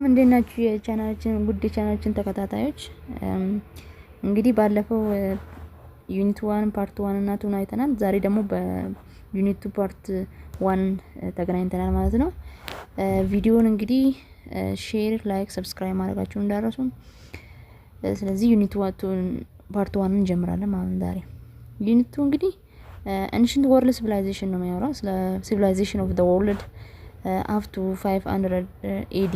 ምንድናችሁ የቻናላችን ጉድ ቻናላችን ተከታታዮች እንግዲህ ባለፈው ዩኒት 1 ፓርት 1 እና 2 አይተናል። ዛሬ ደግሞ በዩኒት 2 ፓርት 1 ተገናኝተናል ማለት ነው። ቪዲዮውን እንግዲህ ሼር፣ ላይክ፣ ሰብስክራይብ ማድረጋችሁን እንዳትረሱ። ስለዚህ ዩኒት 2 ፓርት 1 እንጀምራለን ማለት ነው። ዛሬ ዩኒት 2 እንግዲህ ancient world civilization ነው የሚያወራው ስለ civilization of the world up to 500 AD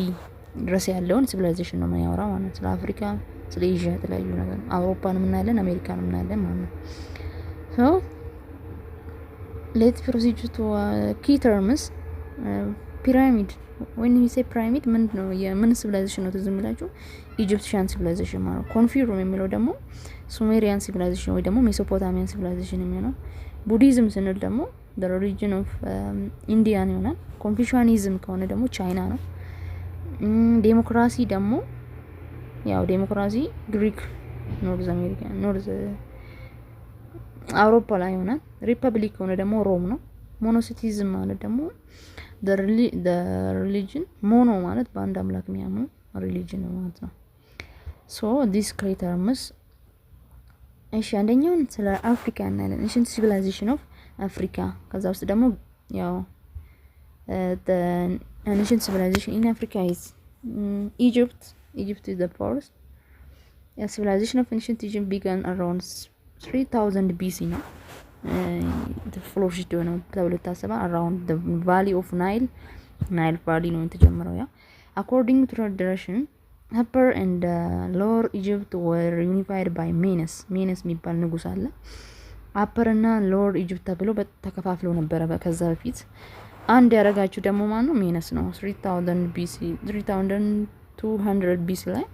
ድረስ ያለውን ሲቪላይዜሽን ነው የሚያወራው ማለት ነው። ስለ አፍሪካ፣ ስለ ኤዥያ የተለያዩ ነገር አውሮፓንም እናያለን፣ አሜሪካንም እናያለን ማለት ነው። ሶ ሌት ፕሮሲድ ቱ ኪ ተርምስ ፒራሚድ when you say pyramid ምን ነው የምን ሲቪላይዜሽን ነው ትዝም ይላችሁ? ኢጂፕሽያን ሲቪላይዜሽን ማለት ነው። ኮንፊውም የሚለው ደግሞ ሱሜሪያን ሲቪላይዜሽን ወይ ደግሞ ሜሶፖታሚያን ሲቪላይዜሽን የሚለው። ቡዲዝም ስንል ደግሞ the religion of ኢንዲያን ይሆናል። ኮንፊውሻኒዝም ከሆነ ደግሞ ቻይና ነው። ዴሞክራሲ ደግሞ ያው ዴሞክራሲ ግሪክ፣ ኖርዝ አሜሪካ፣ ኖርዝ አውሮፓ ላይ ይሆናል። ሪፐብሊክ ሆነ ደግሞ ሮም ነው። ሞኖሲቲዝም ማለት ደግሞ the religion ሞኖ ማለት በአንድ አምላክ የሚያምኑ ሪሊጅን ማለት ነው። ሶ this three terms እሺ፣ አንደኛውን ስለ አፍሪካ እናያለን። ancient civilization of Africa። ከዛ ውስጥ ደግሞ ያው the ancient civilization in Africa is Egypt is the first. The civilization of ancient Egypt began around 3000 BC ነው። the flourished ነው ተብሎ ታሰባ around the valley of Nile valley ነው የተጀመረው። ያ according to tradition upper and lower Egypt were unified by Menes የሚባል ንጉስ አለ። upper እና lower Egypt ተብሎ ተከፋፍለው ነበር ከዛ በፊት። አንድ ያረጋችሁ ደግሞ ማን ነው? ሜነስ ነው። 3200 BC ላይ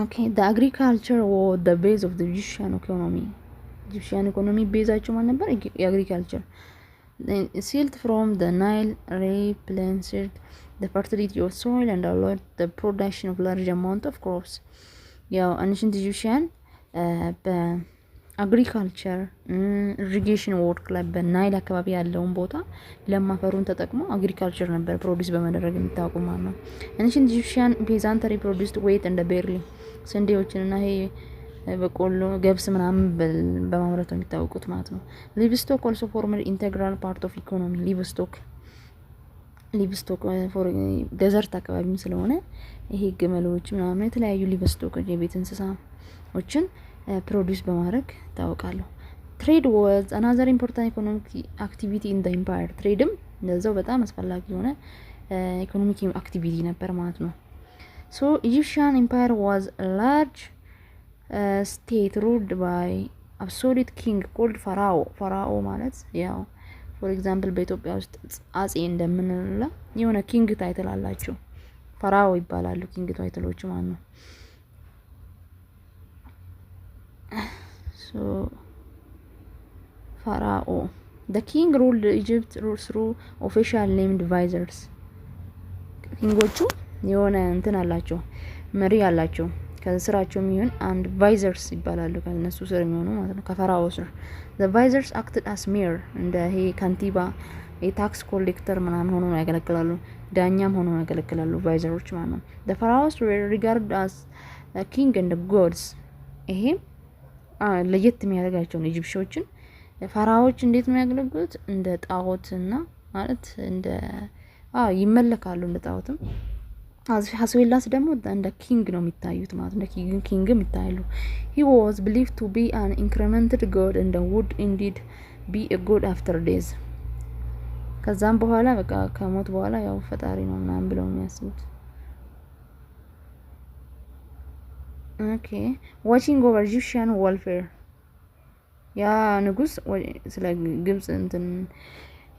okay. the agriculture was the base of the Egyptian economy. Egyptian economy ቤዛቸው ማን ነበር? agriculture. Silt from the Nile replenished the fertility of soil and allowed the production of large amount of crops. ያው ancient Egyptian አግሪካልቸር ኢሪጌሽን ወርክ ላይ በናይል አካባቢ ያለውን ቦታ ለማፈሩን ተጠቅሞ አግሪካልቸር ነበር ፕሮዲዩስ በመደረግ የሚታወቁ ማለት ነው። ancient Egyptian peasantry produced wheat and barley ስንዴዎችንና ይሄ በቆሎ፣ ገብስ ምናምን በማምረት ነው የሚታወቁት ማለት ነው። livestock also formed integral part of economy. livestock for desert አካባቢም ስለሆነ ይሄ ግመሎች ምናምን የተለያዩ livestock የቤት እንስሳዎችን ፕሮዲዩስ በማድረግ ታወቃሉ። ትሬድ was another important economic activity in the empire. ትሬድም እንደዛው በጣም አስፈላጊ የሆነ ኢኮኖሚክ አክቲቪቲ ነበር ማለት ነው። so Egyptian empire was a large state ruled by absolute king called pharaoh ማለት ያው for example በኢትዮጵያ ውስጥ አጼ እንደምንለው የሆነ ኪንግ ታይትል አላቸው፣ ፈራኦ ይባላሉ ኪንግ ታይትሎች ማለት ነው። so Pharaoh, the king ruled Egypt through official named viziers. ኪንጎቹ የሆነ እንትን አላቸው፣ መሪ አላቸው። ከስራቸው የሚሆን አንድ ቫይዘርስ ይባላሉ፣ ከነሱ ስር የሚሆኑ ማለት ነው፣ ከፈራኦ ስር። the viziers acted as mayor እንደ ይሄ ካንቲባ፣ የታክስ ኮሌክተር ምናምን ሆኖ ነው ያገለግላሉ፣ ዳኛም ሆኖ ነው ያገለግላሉ ቫይዘሮች ማለት ነው። the pharaohs were regarded as a king and the gods. ይሄ ለየት የሚያደርጋቸው ነው ኢጂፕሽያኖችን። ፈራዎች እንዴት ነው ያገለግሉት? እንደ ጣዖትና ማለት እንደ ይመለካሉ እንደ ጣዖትም። አስዌላስ ደግሞ እንደ ኪንግ ነው የሚታዩት ማለት ነው። ኪንግም ይታያሉ። he was believed to be an incremented god and would indeed be a god after death. ከዛም በኋላ በቃ ከሞት በኋላ ያው ፈጣሪ ነው ምናምን ብለው የሚያስቡት። okay. watching over Egyptian welfare. ያ ንጉስ ስለ ግብጽ እንትን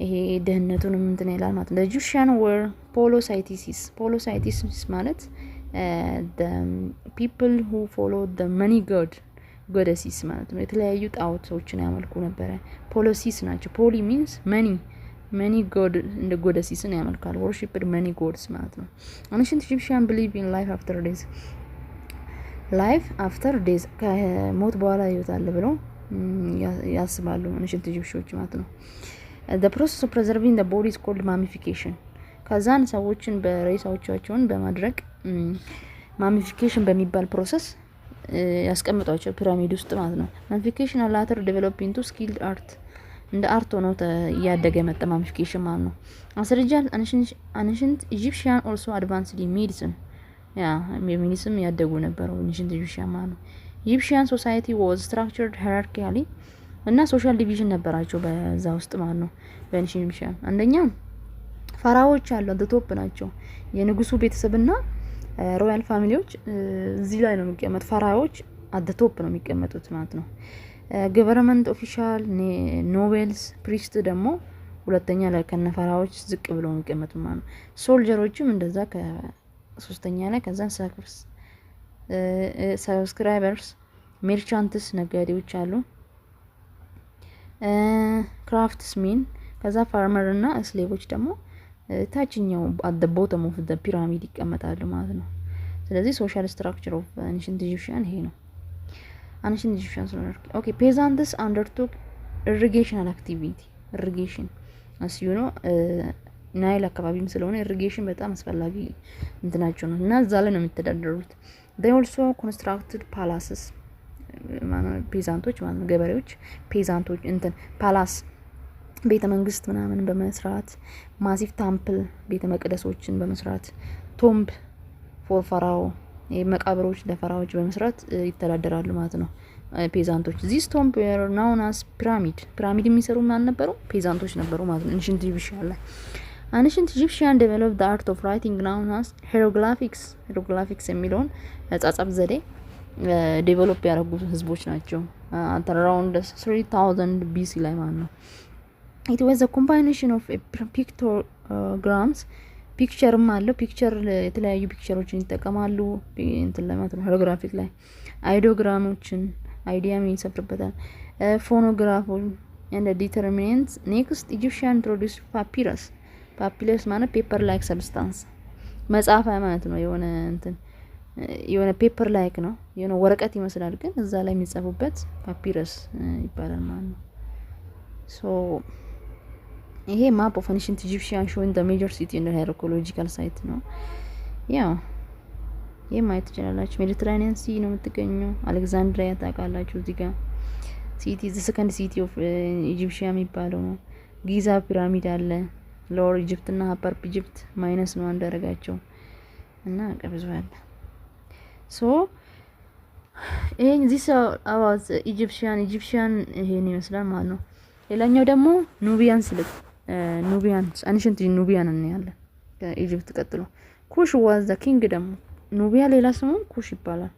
ይሄ ደህንነቱንም እንትን ይላል ማለት ነው። Egyptian were polytheists ማለት the people who followed the many goddesses ማለት ነው። የተለያዩ ጣዖቶችን ያመልኩ ነበር። polytheists ናቸው። poly means many god እንደ goddesses ያመልካሉ። worshiped many gods ማለት ነው። ancient Egyptian believe in life after death ከሞት በኋላ ህይወት አለ ብለው ያስባሉ ancient Egyptians ማለት ነው። the process of preserving the body is called mummification. ከዛን ሰዎችን በሬሳዎቻቸውን በማድረግ ማሚፊኬሽን በሚባል ፕሮሰስ ያስቀምጧቸው ፒራሚድ ውስጥ ማለት ነው። ማሚፊኬሽን ላተር ዴቨሎፕ ኢንቱ ስኪልድ አርት እንደ አርት ሆኖ እያደገ መጣ ማሚፊኬሽን ማለት ነው። አስረጃል አንሽንት ኢጂፕሽያን ኦልሶ አድቫንስድ ኢን ሜዲሲን ሜዲሲን ያደጉ ነበሩ አንሽንት ኢጂፕሽያን ማለት ነው። ኢጂፕሽያን ሶሳይቲ ዋዝ ስትራክቸርድ ሃይራርኪካሊ እና ሶሻል ዲቪዥን ነበራቸው በዛ ውስጥ ማለት ነው። በአንሽንት ኢጂፕሽያን አንደኛ ፋራዎች አሉ አት ቶፕ ናቸው። የንጉሱ ቤተሰብና ሮያል ፋሚሊዎች እዚህ ላይ ነው የሚቀመጡት። ፋራዎች አት ቶፕ ነው የሚቀመጡት ማለት ነው። ገቨርንመንት ኦፊሻል ኖቤልስ ፕሪስት ደግሞ ሁለተኛ ላይ ከነፋራዎች ዝቅ ብለው ነው የሚቀመጡት ማለት ነው። ሶልጀሮችም እንደዛ ከሶስተኛ ላይ ከዛ ሰብስክራይበርስ ሜርቻንትስ ነጋዴዎች አሉ። ክራፍትስሜን ከዛ ፋርመር እና ስሌቮች ደግሞ ታችኛው አት ዘ ቦተም ኦፍ ዘ ፒራሚድ ይቀመጣሉ ማለት ነው። ስለዚህ ሶሻል ስትራክቸር ኦፍ አንሽንት ኢጂፕሽያን ይሄ ነው። አንሽንት ኢጂፕሽያን ኦኬ ፔዛንትስ አንደርቶክ ኢሪጌሽናል አክቲቪቲ ኢሪጌሽን አስዩኖ ናይል አካባቢም ስለሆነ ኢሪጌሽን በጣም አስፈላጊ እንትናቸው ነው እና እዛ ላይ ነው የሚተዳደሩት። they also constructed palaces ፔዛንቶች ማለት ነው ገበሬዎች ፔዛንቶች እንትን ፓላስ ቤተ መንግስት ምናምን በመስራት ማሲቭ ታምፕል ቤተ መቅደሶችን በመስራት ቶምብ ፎር ፈራው መቃብሮች ለፈራዎች በመስራት ይተዳደራሉ ማለት ነው ፔዛንቶች። ዚስ ቶምብ were known as ፒራሚድ የሚሰሩ ማን ነበሩ? ፔዛንቶች ነበሩ ማለት ነው። አንሽንት ኢጂፕሽያን ላይ አንሽንት ኢጂፕሽያን developed the art of writing known as hieroglyphics የሚለውን አጻጻፍ ዘዴ ዴቨሎፕ ያደረጉ ህዝቦች ናቸው። at around 3000 BC ላይ ማለት ነው። it was a combination of pictograms ፒክቸርም አለው ፒክቸር የተለያዩ ፒክቸሮችን ይጠቀማሉ እንትን ለማለት ነው። ሄሮግራፊክ ላይ አይዲዮግራሞችን አይዲያም ይሰፍርበታል። ፎኖግራፎች and determinants next Egyptian introduced papyrus ማለት ፔፐር ላይክ ሰብስታንስ መጽሐፍ ማለት ነው። የሆነ ፔፐር ላይክ ነው የሆነ ወረቀት ይመስላል ግን እዛ ላይ የሚጻፉበት ፓፒረስ ይባላል ማለት ነው። ሶ ይሄ ማፕ ኦፍ አንሽንት ኢጂፕሽያን showing the major city and the archaeological site ነው። ያው ይሄ ማየት ትችላላችሁ። ሜዲትራኒያን ሲ ነው የምትገኘው። አሌክዛንድሪያ ታውቃላችሁ እዚህ ጋር ሲቲ ዘ ሰከንድ ሲቲ ኦፍ ኢጂፕሽያ የሚባለው ነው። ጊዛ ፒራሚድ አለ። ሎወር ኢጂፕት እና አፐር ኢጂፕት ማይነስ ነው አንደረጋቸው እና ቀብዙ አለ። ሶ ዚስ አባውት ኢጂፕሽያን ይሄን ይመስላል ማለት ነው። ሌላኛው ደግሞ ኑቢያንስ አንሽንት ኑቢያን እናያለን ከኢጂፕት ቀጥሎ። ኩሽ ዋዝ ዘ ኪንግደም ኑቢያ ሌላ ስሙ ኩሽ ይባላል።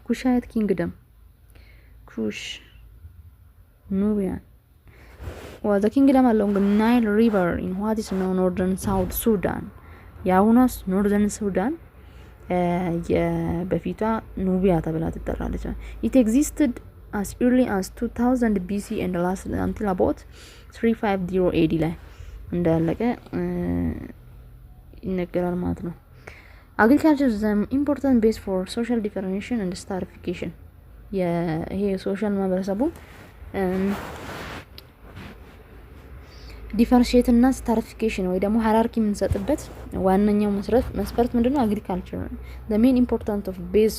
ኩሻይት ኪንግደም ኩሽ ኑቢያን was the kingdom along the Nile River in what is now northern South Sudan የአሁኗስ ኖርዘርን ሱዳን በፊቷ ኑቢያ ተብላ ትጠራለች። it existed as early as 2000 BC and lasted until about 350 AD ላይ እንዳለቀ ይነገራል ማለት ነው። agriculture is an important base for social differentiation and stratification ይሄ ሶሻል ማህበረሰቡ ዲፈረንሺየት እና ስትራቲፊኬሽን ወይ ደግሞ ሃይራርኪ የምንሰጥበት ዋነኛው መስፈርት ምንድነው? አግሪካልቸር ነው። the main important of base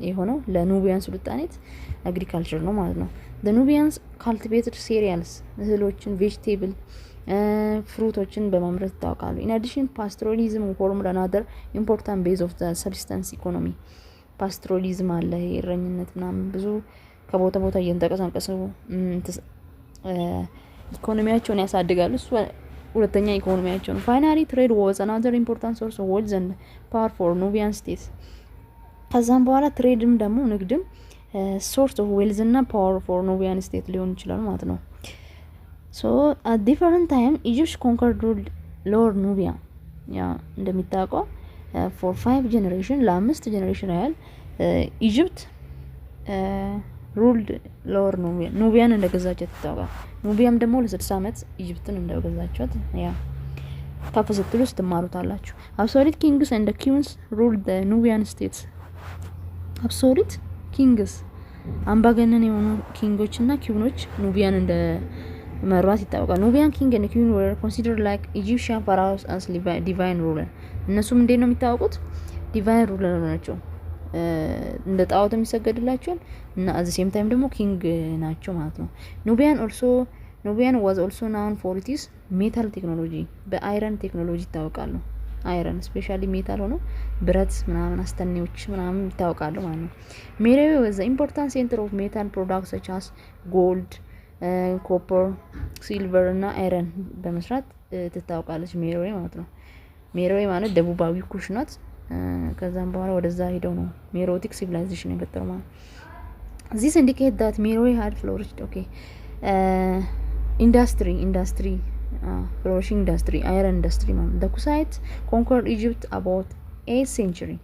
የሆነው ለኑቢያን ስልጣኔት አግሪካልቸር ነው ማለት ነው። the Nubians cultivated cereals እህሎችን vegetable ፍሩቶችን በማምረት ይታወቃሉ። in addition pastoralism formed another important base of the subsistence economy pastoralism አለ እረኝነት ምናምን ብዙ ከቦታ ቦታ እየተንቀሳቀሱ ኢኮኖሚያቸውን ያሳድጋሉ። እሱ ሁለተኛ ኢኮኖሚያቸው ነው። finally trade was another important source of wealth and power for Nubian states ከዛም በኋላ ትሬድም ደግሞ ንግድም source of wealth እና power for Nubian state ሊሆን ይችላል ማለት ነው። so at different time Egypt conquered lower Nubia እንደሚታወቀው for 5 generation ለአምስት ጀነሬሽን ያህል ኢጂፕት ruled lower ኑቢያን እንደገዛቻት ይታወቃል። ኑቢያም ደግሞ ለ60 አመት ኢጂፕትን እንደገዛቻት ከፍ ስትሉ ስትማሩታላችሁ። absolute kings and queens ruled the Nubian states absolute kings አምባገነን የሆኑ ኪንጎች እና ኪውኖች ኑቢያን መሯት ይታወቃል። ኑቢያን ኪንግ and queen were considered like Egyptian pharaohs as divine ruler። እነሱም እንዴት ነው የሚታወቁት? ዲቫይን ሩለር ናቸው። እንደ ጣዖት የሚሰገድላቸዋል እና at the same time ደግሞ ኪንግ ናቸው ማለት ነው። ኑቢያን was also known for its metal technology። በአይረን ቴክኖሎጂ ይታወቃሉ። አይረን ስፔሻሊ ሜታል ሆኖ ብረት ምናምን አስተኔዎች ምናምን ይታወቃሉ ማለት ነው። ሜሮዌ was the important center of metal products such as gold፣ ኮፐር፣ ሲልቨር እና አይረን በመስራት ትታወቃለች ሜሮዌ ማለት ነው። ሜሮዌ ማለት ደቡባዊ ኩሽ ናት። ከዛም በኋላ ወደዛ ሄደው ነው ሜሮቲክ ሲቪላይዜሽን የፈጠረው ማለት this indicate that Meroe had flourished። okay industry flourishing industry iron industry ማለት the Kushite conquered Egypt about 8th century።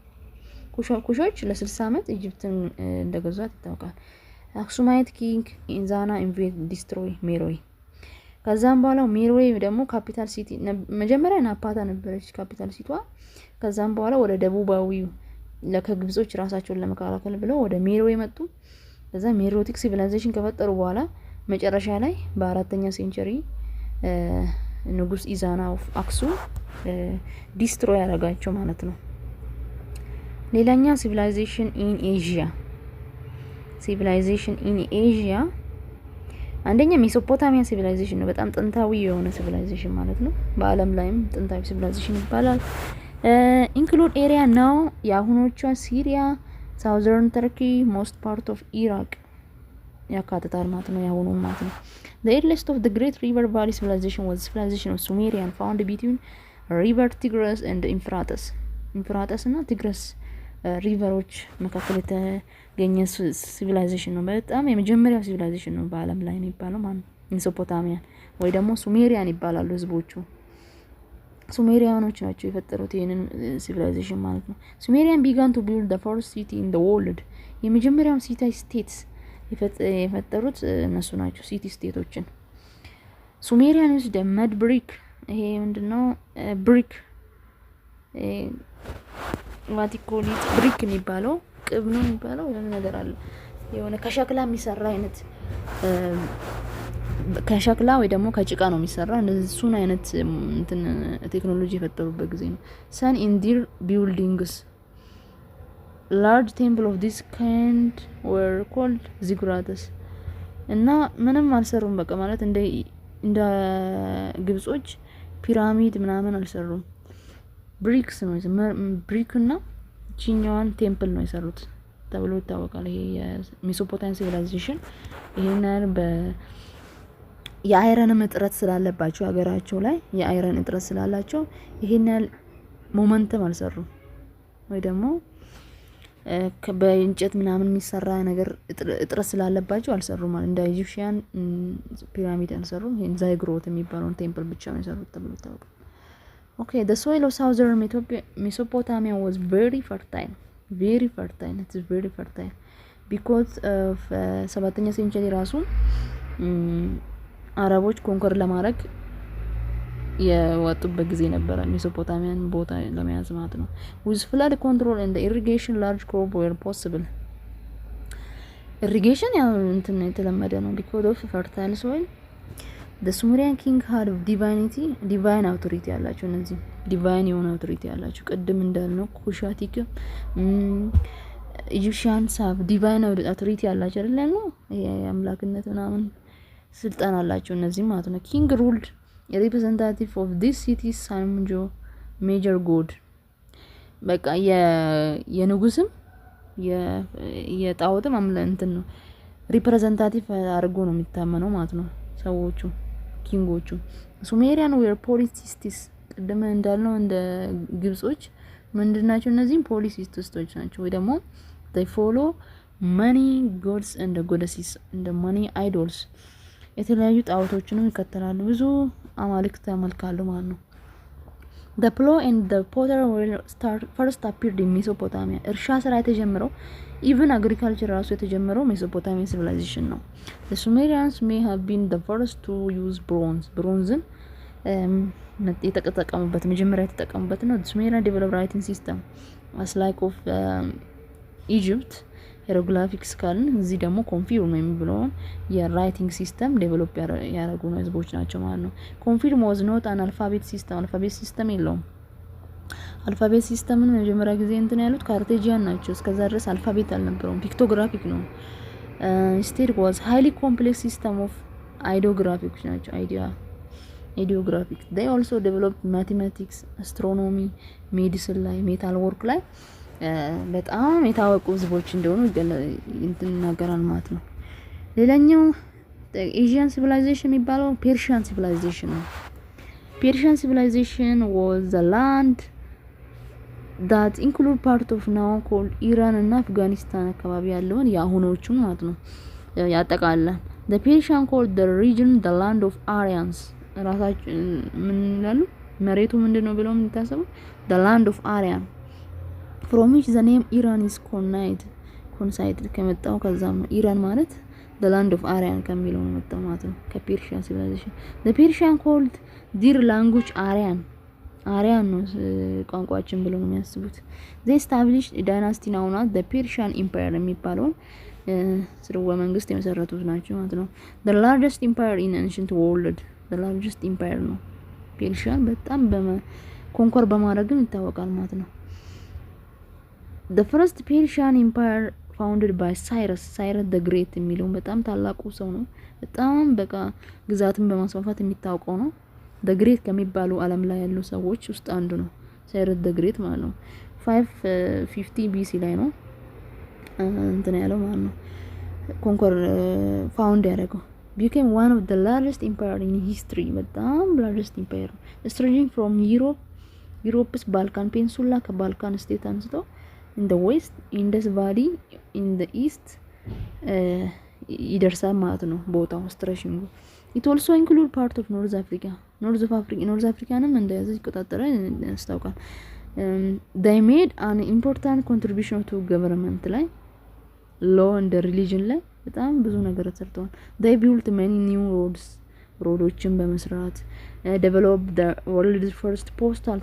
ኩሾች ለ60 ዓመት ኢጅፕትን እንደገዛት ይታወቃል። አክሱማይት ኪንግ ኢንዛና ኢንቬድ ዲስትሮይ ሜሮዌ። ከዛም በኋላ ሜሮዌ ደግሞ ካፒታል ሲቲ መጀመሪያ ናፓታ ነበረች ካፒታል ሲቷ። ከዛም በኋላ ወደ ደቡባዊው ለከግብጾች ራሳቸውን ለመከላከል ብለው ወደ ሜሮዌ መጡ። ከዛ ሜሮቲክ ሲቪላይዜሽን ከፈጠሩ በኋላ መጨረሻ ላይ በ4ኛ ሴንቸሪ ንጉስ ኢዛና ኦፍ አክሱም ዲስትሮይ ያደረጋቸው ማለት ነው። ሌላኛ ሲቪላይዜሽን ኢን ኤዥያ አንደኛ ሜሶፖታሚያ ሲቪላይዜሽን ነው። በጣም ጥንታዊ የሆነ ሲቪላይዜሽን ማለት ነው። በአለም ላይም ጥንታዊ ሲቪላይዜሽን ይባላል። ኢንክሉድ ኤሪያ ነው የአሁኖቿ ሲሪያ፣ ሳውዘርን ተርኪ፣ ሞስት ፓርት ኦፍ ኢራቅ ያካትታል ማለት ነው። ያሁኑ ማለት ነው። the earliest of the great river valley civilization was civilization of Sumerian found between river Tigris and Euphrates እና ቲግረስ ሪቨሮች መካከል የተገኘ ሲቪላይዜሽን ነው። በጣም የመጀመሪያው ሲቪላይዜሽን ነው በአለም ላይ የሚባለው ማለት ነው። ሜሶፖታሚያን ወይ ደግሞ ሱሜሪያን ይባላሉ ህዝቦቹ። ሱሜሪያኖች ናቸው የፈጠሩት ይሄንን ሲቪላይዜሽን ማለት ነው። ሱሜሪያን began to build the first city in the world። የመጀመሪያው ሲቲ ስቴትስ የፈጠሩት እነሱ ናቸው ሲቲ ስቴቶችን። ሱሜሪያን used the mud brick። ይሄ ምንድነው ብሪክ ዋቲኮሊት ብሪክ የሚባለው ቅብ ነው የሚባለው የሆነ ነገር አለ። የሆነ ከሸክላ የሚሰራ አይነት ከሸክላ ወይ ደግሞ ከጭቃ ነው የሚሰራ እነሱን አይነት እንትን ቴክኖሎጂ የፈጠሩበት ጊዜ ነው። ሰን ኢንዲር ቢልዲንግስ large temple of this kind were called ziggurats። እና ምንም አልሰሩም በቃ ማለት እንደ ግብጾች ፒራሚድ ምናምን አልሰሩም። ብሪክስ ነው ብሪክና ቺኛዋን ቴምፕል ነው የሰሩት ተብሎ ይታወቃል። ይሄ የሜሶፖታሚያ ሲቪላይዜሽን ይሄን የአይረን እጥረት ስላለባቸው ሀገራቸው ላይ የአይረን እጥረት ስላላቸው ይሄን ያህል ሞመንተም አልሰሩም ወይ ደግሞ በእንጨት ምናምን የሚሰራ ነገር እጥረት ስላለባቸው አልሰሩም ማለት እንደ ኢጂፕሽያን ፒራሚድ አልሰሩም። ይሄን ዛይግሮት የሚባለውን ቴምፕል ብቻ ነው የሰሩት ተብሎ ይታወቃል። okay the soil of southern Mesopotamia was very fertile it is very fertile because of 7ኛ ሴንቸሪ ራሱ አረቦች ኮንኮር ለማድረግ የወጡበት ጊዜ ነበር ሜሶፖታሚያን ቦታ ለመያዝ ማለት ነው። with flood control and irrigation large crop were possible። irrigation ያው እንትን የተለመደ ነው because of fertile soil። the Sumerian king had divine authority ያላቸው እነዚህ divine የሆነ authority ያላቸው ቅድም እንዳልነው ኩሻቲክ ኢጂፕሽያንስ have divine authority ያላቸው አይደል ነው የአምላክነት ምናምን ስልጣን አላቸው እነዚህ ማለት ነው። king ruled a representative of this city Sanjo major god። በቃ የንጉስም የጣዖትም እንትን ነው ሪፕሬዘንታቲቭ አድርጎ ነው የሚታመነው ማለት ነው ሰዎቹ ኪንጎቹ። ሱሜሪያን were polytheists ቅድም እንዳልነው እንደ ግብጾች ምንድናቸው እነዚህም ፖሊቲስቶች ናቸው ወይ ደግሞ they follow many gods and goddesses and many idols። የተለያዩ ጣዖቶችንም ይከተላሉ ብዙ አማልክት ያመልካሉ ማለት ነው። the plow and the potter were first appeared in Mesopotamia። እርሻ ስራ የተጀመረው even agriculture ራሱ የተጀመረው ሜሶፖታሚያ civilization ነው። the Sumerians may have been the first to use bronze የተጠቀሙበት መጀመሪያ የተጠቀሙበት ነው። the Sumerian developed writing system as like of Egypt ሄሮግራፊክስ ካልን እዚህ ደግሞ ኮንፊርም የሚብለውን የራይቲንግ ሲስተም ዴቨሎፕ ያደረጉ ነው ህዝቦች ናቸው ማለት ነው። ኮንፊርም ዋዝ ኖት አን አልፋቤት ሲስተም፣ አልፋቤት ሲስተም የለውም። አልፋቤት ሲስተምን መጀመሪያ ጊዜ እንትን ያሉት ካርቴጂያን ናቸው። እስከዛ ድረስ አልፋቤት አልነበረውም፣ ፒክቶግራፊክ ነው። ኢንስቴድ ዋዝ ሃይሊ ኮምፕሌክስ ሲስተም ኦፍ አይዲዮግራፊክስ ናቸው። አይዲዮግራፊክ they also developed mathematics, astronomy, medicine ላይ ሜታል ወርክ ላይ በጣም የታወቁ ህዝቦች እንደሆኑ ይናገራል ማለት ነው። ሌላኛው ኤዥያን ሲቪላይዜሽን የሚባለው ፔርሺያን ሲቪላይዜሽን ነው። ፔርሺያን ሲቪላይዜሽን was the land that include part of now called ኢራን እና አፍጋኒስታን አካባቢ ያለውን የአሁኖቹን ማለት ነው ያጠቃልላል። the Persian called the region the land of Aryans ራሳቸው ምን ይላሉ? መሬቱ ምንድነው ብለው የምታስቡ the land of Aryan from which the name Iran is coincided ከመጣው ከዛም ነው ኢራን ማለት the land of Aryan ከሚለው ነው መጣው ማለት ነው ከፔርሺያን ሲቪላይዜሽን። the Persian called their language Aryan ነው ቋንቋችን ብለው ነው የሚያስቡት። they established a dynasty known as the Persian empire የሚባለውን ስርወ መንግስት የመሰረቱት ናቸው ማለት ነው። the largest empire in ancient world the largest empire ነው ፔርሺያን በጣም ኮንኮር በማድረግም ይታወቃል ማለት ነው። the first Persian empire founded by Cyrus the Great የሚለው በጣም ታላቁ ሰው ነው። በጣም በቃ ግዛትን በማስፋፋት የሚታወቀው ነው። the Great ከሚባሉ ዓለም ላይ ያሉ ሰዎች ውስጥ አንዱ ነው Cyrus the Great ማለት ነው። 550 BC ላይ ነው እንትን ያለው ማለት ነው ኮንኮር ፋውንድ ያደረገው became one of the largest empire in history በጣም largest empire stretching from Europe's Balkan Peninsula ከባልካን ስቴት አንስቶ in the west Indus Valley in the east ይደርሳል ማለት ነው ቦታው stretching it also include part of North Africaንም እንደያዘ ይቆጣጠራል ያስታውቃል። they made an important contribution to government ላይ law and religion ላይ በጣም ብዙ ነገር ተሰርተዋል። they built many new roads በመስራት developed the world's first postal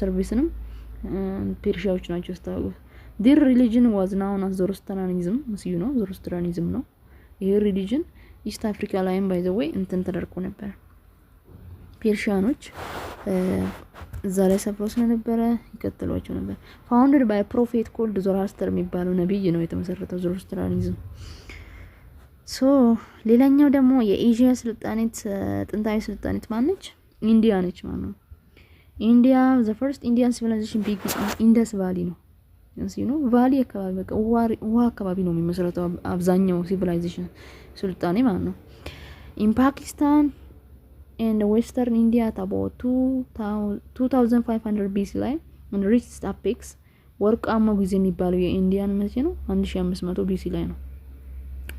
serviceንም ፔርሺያዎች ናቸው ያስታወቁት። their religion was known as Zoroastrianism Zoroastrianism ነው ይሄ ሪሊጅን ኢስት አፍሪካ ላይም by the way እንትን ተደርቆ ነበር። ፔርሺያኖች እዛ ላይ ሰፍሮ ስለነበረ ይከተሏቸው ነበር። founded by a prophet called Zoroaster የሚባለው ነብይ ነው የተመሰረተው Zoroastrianism። ሌላኛው ደግሞ የኤዥያ ስልጣኔት ጥንታዊ ስልጣኔት ማነች? ኢንዲያ ነች ማለት ነው። ኢንዲያ the first Indian civilization began in Indus Valley ነው ቫሊ አካባቢ በቃ ውሃ አካባቢ ነው የሚመሰረተው አብዛኛው ሲቪላይዜሽን ስልጣኔ ማለት ነው። in Pakistan and western India at about 2500 BC ላይ and reached apex ወርቃማው ጊዜ የሚባለው የኢንዲያን መቼ ነው? 1500 BC ላይ ነው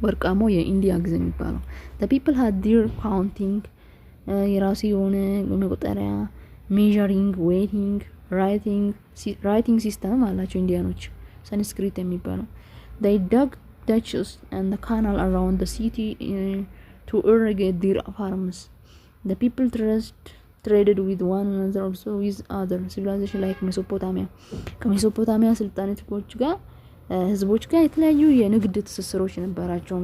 ወርቃማው የኢንዲያ ጊዜ የሚባለው። the people had their counting የራሱ የሆነ መቆጠሪያ measuring weighing writing system አላቸው ኢንዲያኖች ሳንስክሪት የሚባለው። they dug ditches and the canal around the city to irrigate their farms. the people traded with one another also with other civilization like Mesopotamia ከሜሶፖታሚያ ስልጣኔቶች ጋር ህዝቦች ጋር የተለያዩ የንግድ ትስስሮች ነበራቸው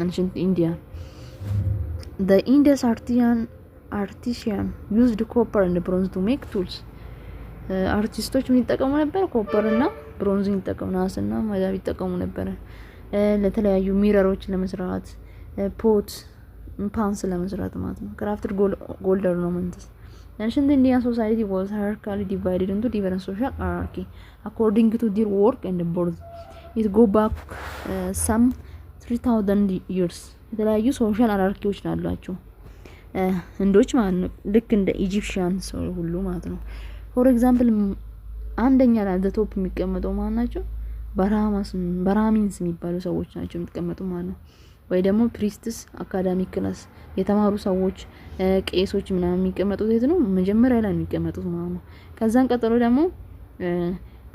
ancient India. the Indus artisan used copper and bronze to make tools. አርቲስቶች ምን ይጠቀሙ ነበር? ኮፐር እና ብሮንዝ ይጠቀሙ ናስና መዳብ ይጠቀሙ ነበር ለተለያዩ ሚረሮች ለመስራት ፖት ፓንስ ለመስራት ማለት ነው። ክራፍትድ ጎልድ ኦርናመንትስ ancient Indian society was hierarchically divided into different social hierarchy according to their work and birth. it go back some 3000 years የተለያዩ ሶሻል ሃይራርኪዎች አሏቸው ህንዶች ማለት ነው። ልክ እንደ ኢጂፕሽያንስ ሁሉ ማለት ነው። for example አንደኛ ላይ the top የሚቀመጠው ማን ናቸው? በራሚንስ የሚባሉ ሰዎች ናቸው የሚቀመጡ ማለት ነው። ወይ ደግሞ ፕሪስትስ አካዳሚክ ክላስ የተማሩ ሰዎች ቄሶች ምናምን የሚቀመጡት የት ነው? መጀመሪያ ላይ የሚቀመጡት ማለት ነው። ከዛን ቀጥሎ ደግሞ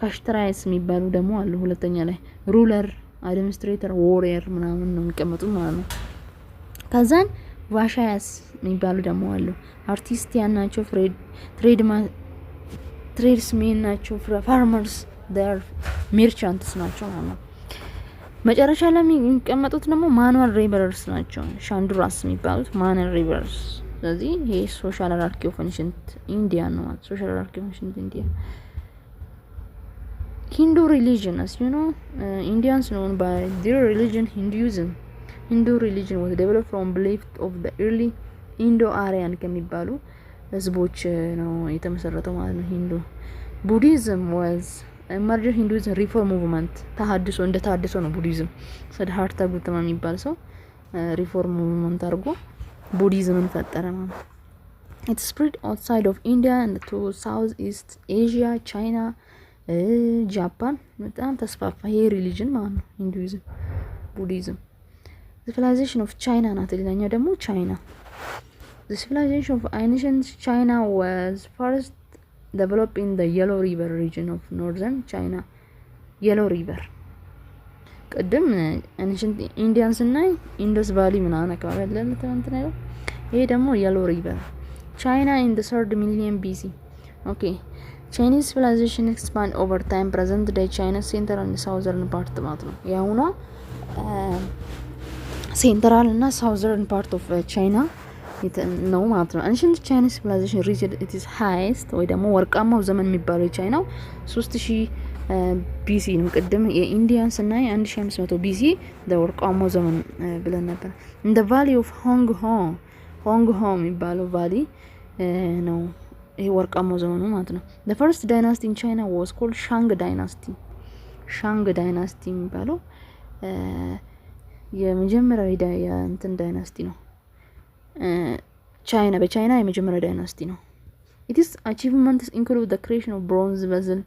ካሽትራይስ የሚባሉ ደግሞ አሉ ሁለተኛ ላይ ሩለር አድሚኒስትሬተር ዋሪየር ምናምን ነው የሚቀመጡት ማለት ነው። ከዛን ቫሻያስ የሚባሉ ደግሞ አሉ አርቲስቲያን ናቸው። ትሬድስሜን ናቸው። ፋርመርስ ዴር ሜርቻንትስ ናቸው ማለት ነው። መጨረሻ ላይ የሚቀመጡት ደግሞ ማኑዋል ሌበረርስ ናቸው። ሻንዱራስ የሚባሉት ማኑዋል ሌበረርስ። ስለዚህ ይሄ ሶሻል ሃይራርኪ ኦፍ ኤንሸንት ኢንዲያ ነው ማለት ሶሻል ሃይራርኪ ኦፍ ኤንሸንት ኢንዲያ። Hindu religion, as you know, Indians known by their religion Hinduism. Hindu religion was developed from belief of the early Indo-Aryan ከሚባሉ ህዝቦች ነው የተመሰረተው ማለት ነው ሂንዱ። ቡዲዝም was emerged Hinduism reform movement ተሐድሶ እንደ ተሐድሶ ነው ቡዲዝም። ሲድሃርታ ጉተማ የሚባል ሰው ሪፎርም ሙቭመንት አድርጎ ቡዲዝምን ፈጠረ ማለት ነው። It spread outside of India and to Southeast Asia, China, ጃፓን በጣም ተስፋፋ ይሄ ሪሊጅን ማለት ነው ሂንዱይዝም ቡዲዝም። civilization of China ናት ሌላኛው ደግሞ ቻይና። the civilization of ancient China was first developed in the Yellow River region of northern China. Yellow River ቅድም ancient Indians እና ኢንደስ ቫሊ ምናምን አካባቢ ያለ ነው። ይሄ ደግሞ Yellow River China in the 3rd millennium BC. okay, Chinese civilization expand over time. Present day China central and southern part ማለት ነው ያውኗ ሴንትራል እና ሳውዘርን ፓርት ኦፍ ቻይና ነው ማለት ነው። ancient Chinese civilization reached its highest ወይ ደግሞ ወርቃማው ዘመን የሚባለው የቻይናው 3000 ቢሲ ነው። ቅድም የኢንዲያንስ እና 1500 ቢሲ ወርቃማው ዘመን ብለን ነበር። in the valley of Hong Ho የሚባለው ቫሊ ነው ይሄ ወርቃማው ዘመኑ ማለት ነው። the first dynasty in China was called Shang dynasty. Shang dynasty የሚባለው የመጀመሪያው እንትን ዳይናስቲ ነው። በቻይና የመጀመሪያው ዳይናስቲ ነው። its achievements include the creation of bronze vessel,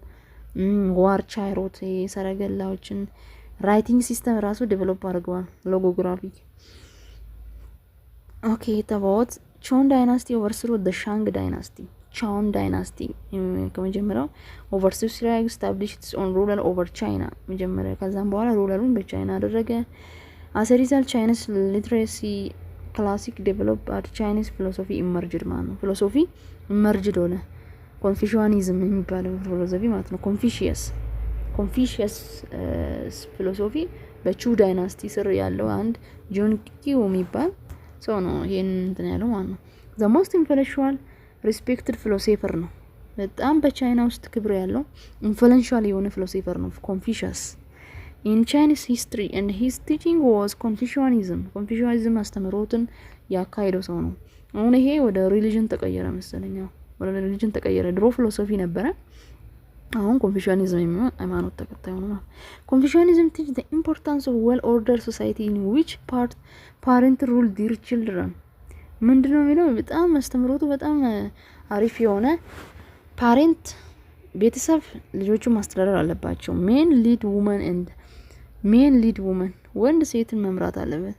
war chariot, ሰረገላዎችን፣ ራይቲንግ ሲስተም ራሱ ዴቨሎፕ አድርገዋል፣ ሎጎግራፊ። okay, about Chong dynasty overthrew the Shang dynasty. Chong dynasty ከመጀመሪያው overthrew established its own ruler over China መጀመሪያ ከዛም በኋላ ሩለሩን በቻይና አደረገ። as a result Chinese literacy classic developed at Chinese philosophy emerged ማለት ነው። ፊሎሶፊ emerged ሆነ። ኮንፊሽያኒዝም የሚባለው ፊሎሶፊ ማለት ነው። ኮንፊሽየስ ፊሎሶፊ በቹ ዳይናስቲ ስር ያለው አንድ ጆን ኪው የሚባል ሰው ነው ይሄን እንትን ያለው ማለት ነው። the most influential respected philosopher ነው። በጣም በቻይና ውስጥ ክብር ያለው ኢንፍሉዌንሻል የሆነ ፊሎሶፈር ነው ኮንፊሽየስ። in Chinese history and his teaching was Confucianism አስተምሮትን ያካሄደው ሰው ነው። አሁን ይሄ ወደ ሪሊጅን ተቀየረ መሰለኝ። ወደ ሪሊጅን ተቀየረ። ድሮ ፊሎሶፊ ነበረ፣ አሁን ኮንፊሽያኒዝም የሚሆን ሃይማኖት ተከታይ ሆነ። ኮንፊሽያኒዝም teach the importance of well ordered society in which parent rule their children. ምንድነው የሚለው በጣም አስተምሮቱ በጣም አሪፍ የሆነ ፓሬንት ቤተሰብ ልጆቹን ማስተዳደር አለባቸው። ሜን ሊድ ውመን ወንድ ሴትን መምራት አለበት።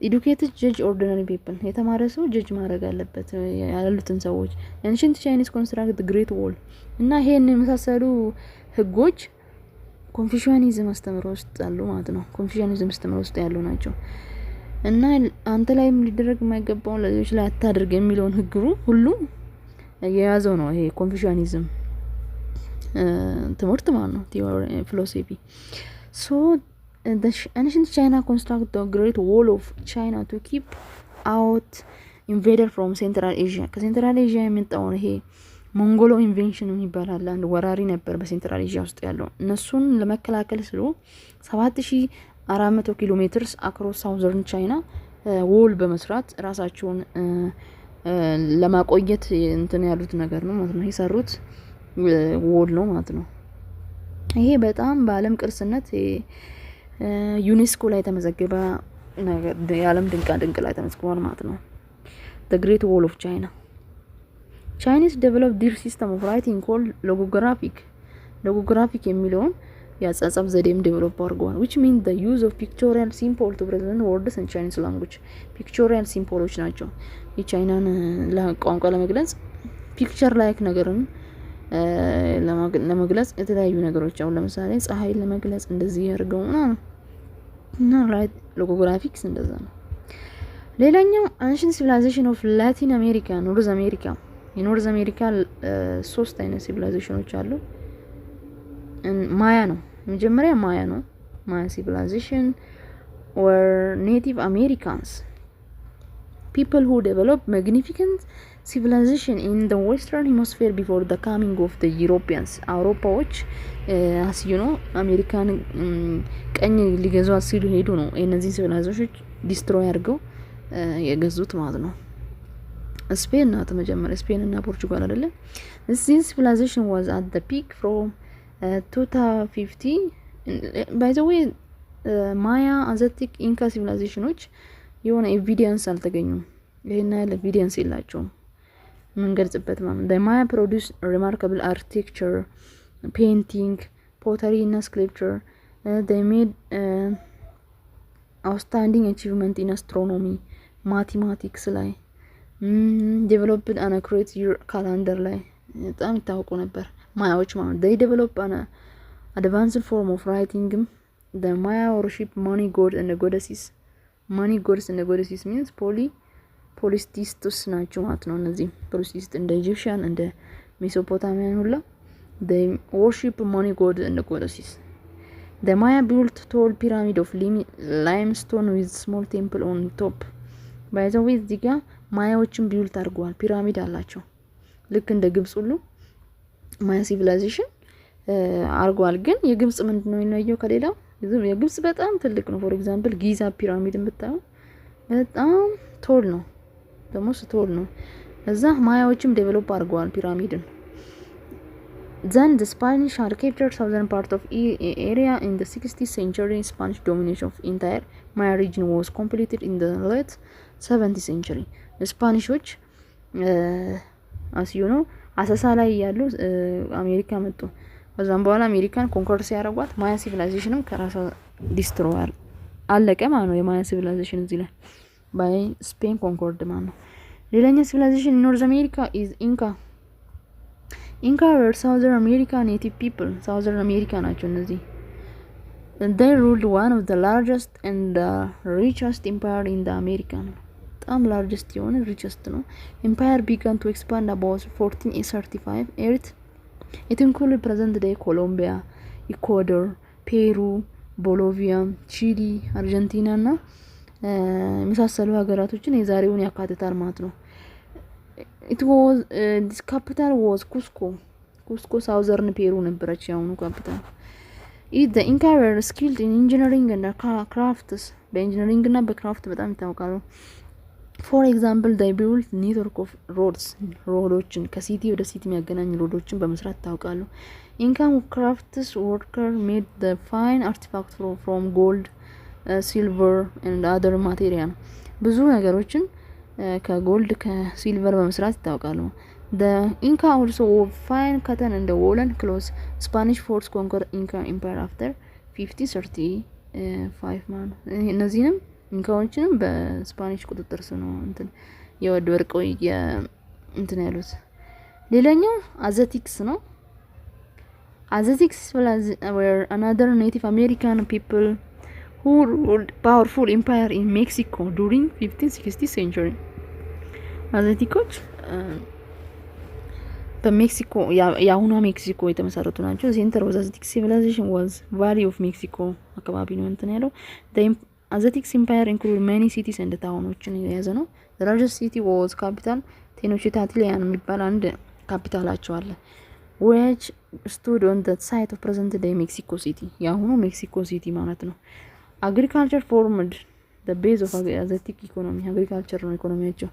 educated judge ordinary people የተማረ ሰው ጀጅ ማድረግ አለበት ያሉትን ሰዎች። ancient Chinese construct the great wall እና ይሄን የመሳሰሉ ህጎች ኮንፊሽያኒዝም አስተምሮ ውስጥ አሉ ማለት ነው። ኮንፊሽያኒዝም አስተምሮ ውስጥ ያሉ ናቸው። እና አንተ ላይም ሊደረግ የማይገባው ለሌሎች ላይ አታድርግ የሚለውን ህግሩ ሁሉ የያዘው ነው ይሄ ኮንፊሽያኒዝም ትምህርት ማለት ነው ፊሎሶፊ። so the ancient China construct the great wall of China to keep out invader from Central Asia. ከሴንትራል ኤዥያ የመጣው ይሄ ሞንጎሎ ኢንቬንሽን የሚባል አንድ ወራሪ ነበር በሴንትራል ኤዥያ ውስጥ ያለው። እነሱን ለመከላከል ስሉ 7400 ኪሎ ሜትርስ አክሮስ ሳውዘርን ቻይና ዎል በመስራት ራሳቸውን ለማቆየት እንትን ያሉት ነገር ነው ማለት ነው። የሰሩት ዎል ነው ማለት ነው። ይሄ በጣም በአለም ቅርስነት ዩኔስኮ ላይ ተመዘገበ ነገር የዓለም ድንቅ ላይ ተመዝግቧል ማለት ነው። the great wall of China. Chinese developed their system of writing called logographic የሚለውን ያጻጻፍ ዘዴም ዴቨሎፕ አድርገዋል which means the use of pictorial symbol to represent words in Chinese language. pictorial symbols ናቸው የቻይናን ቋንቋ ለመግለጽ ፒክቸር ላይክ ነገርን ለመግለጽ የተለያዩ ነገሮች አሁን ለምሳሌ ፀሐይን ለመግለጽ እንደዚህ ያርገው እና ራይት ሎጎግራፊክስ እንደዛ ነው። ሌላኛው ancient civilization of Latin America ኖርዝ አሜሪካ ሶስት አይነት ሲቪላይዜሽኖች አሉ። ማያ ነው መጀመሪያ ማያ ነው Maya civilization were Native Americans, people who developed magnificent civilization in the western hemisphere before the coming of the Europeans. አውሮፓዎች as you know አሜሪካን ቀኝ ሊገዟት ሲሉ ሄዱ ነው እነዚህ ሲቪላይዜሽኖች ዲስትሮይ አድርገው የገዙት ማለት ነው። ስፔን ናት መጀመሪያ፣ ስፔን እና ፖርቹጋል አይደለ? This civilization was at the peak from 2050. By the way ማያ አዘቲክ ኢንካ ሲቪላይዜሽኖች የሆነ ኤቪደንስ አልተገኙም። ይሄን ያለ ኤቪደንስ የላቸውም የምንገልጽበት ማለት ነው። ማያ ፕሮዲዩስ ሪማርካብል አርኪቴክቸር፣ ፔይንቲንግ፣ ፖተሪ እና ስክልፕቸር። they made outstanding achievement in astronomy, mathematics ላይ developed an accurate year calendar ላይ በጣም ይታወቁ ነበር ማያዎች ማለት ነው። they developed an advanced form of writing. the Maya worship money god and goddesses. money gods and goddesses means polytheists ናቸው ማለት ነው። እነዚህ polytheists እንደ ኢጂፕሽያን እንደ ሜሶፖታሚያን ሁላ they worship money god and goddesses. the Maya built tall pyramid of limestone with small temple on top. by the way እዚህ ጋር ማያዎችን ቢውልት አድርገዋል፣ ፒራሚድ አላቸው ልክ እንደ ግብጽ ሁሉ ማያ ሲቪላይዜሽን አርጓል። ግን የግብጽ ምንድነው የሚለየው ከሌላው? የግብጽ በጣም ትልቅ ነው። ፎር ኤግዛምፕል ጊዛ ፒራሚድ የምታዩ በጣም ቶል ነው፣ ደግሞ ቶል ነው። እዛ ማያዎችም ዴቨሎፕ አድርገዋል ፒራሚድን። then the Spanish had captured southern part of area in the 16th century. Spanish domination of entire Maya region was completed in the late 17th century. ስፓኒሾች as you know አሰሳ ላይ ያሉ አሜሪካ መጡ። ከዛም በኋላ አሜሪካን ኮንኮርድ ሲያደርጓት ማያ ሲቪላይዜሽንም ከራሷ ዲስትሮይ አለቀ ማለት ነው። የማያ ሲቪላይዜሽን እዚህ ላይ ባይ ስፔን ኮንኮርድ ማለት ነው። ሌላኛ ሲቪላይዜሽን ኖርዝ አሜሪካ ኢዝ ኢንካ were southern America native people. southern America ናቸው እነዚህ። they ruled one of the largest and the richest empire in the American. በጣም largest የሆነ richest ነው። empire began to expand about 1435. it included present day Colombia, Ecuador, Peru, Bolivia, Chile, Argentina እና የመሳሰሉ ሀገራቶችን የዛሬውን ያካትታል ማለት ነው። it was this capital was Cusco southern Peru ነበረች ያሁኑ ካፒታል። the Inca were skilled in engineering and crafts. በኢንጂነሪንግ እና በክራፍት በጣም ይታወቃሉ። for example they built network of ሮዶችን ከሲቲ ወደ ሲቲ የሚያገናኝ ሮዶችን በመስራት ይታወቃሉ። Inca crafts worker made the fine artifacts from gold, silver and other material. ብዙ ነገሮችን ከጎልድ ከሲልቨር በመስራት ይታወቃሉ። the Inca also wove fine cotton and woolen clothes. Spanish force conquered Inca empire after 5035 ማለት እነዚህንም ኢንካዎችንም በስፓኒሽ ቁጥጥር ስር ነው እንትን የወድ ወርቀው እንትን ያሉት። ሌላኛው አዘቲክስ ነው። አዘቲክስ were another Native American people who ruled powerful empire in Mexico during 1560th century. አዘቲኮች በሜክሲኮ የአሁኗ ሜክሲኮ የተመሰረቱ ናቸው። ሴንተር ኦፍ አዘቲክ ሲቪላይዜሽን ዋዝ ቫሊ ኦፍ ሜክሲኮ አካባቢ ነው እንትን ያለው። አዘቲክስ ኢምፓየር ኢንክሉድ ማኒ ሲቲስ ኤንድ ታውኖችን የያዘ ነው። the largest city was capital ቴኖችታትሊያን የሚባል አንድ ካፒታላቸው አለ which stood on the site of present day Mexico City የአሁኑ ሜክሲኮ ሲቲ ማለት ነው። agriculture formed the base of Aztec economy. agriculture ነው ኢኮኖሚያቸው።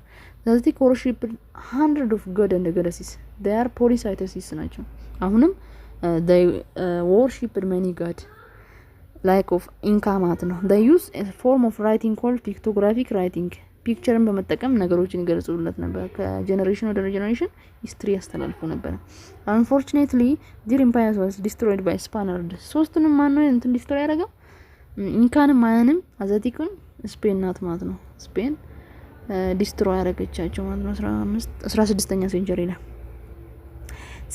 Aztec worship hundred of god and goddesses. they are polytheists ናቸው። አሁንም they worship many god like of Inca ማለት ነው። they use a form of writing called pictographic writing. ፒክቸርን በመጠቀም ነገሮችን ይገልጹለት ነበር። ከጀነሬሽን ወደ ጀነሬሽን ሂስትሪ ያስተላልፉ ነበር። unfortunately their empire was destroyed by Spaniards. ሶስቱንም ማን ነው እንትን ዲስትሮይ ያደረገው? ኢንካንም ማያንም አዘቲክን ስፔን ናት ማለት ነው። ስፔን ዲስትሮይ ያደረገቻቸው ማለት ነው 16ኛ ሴንቸሪ ላይ።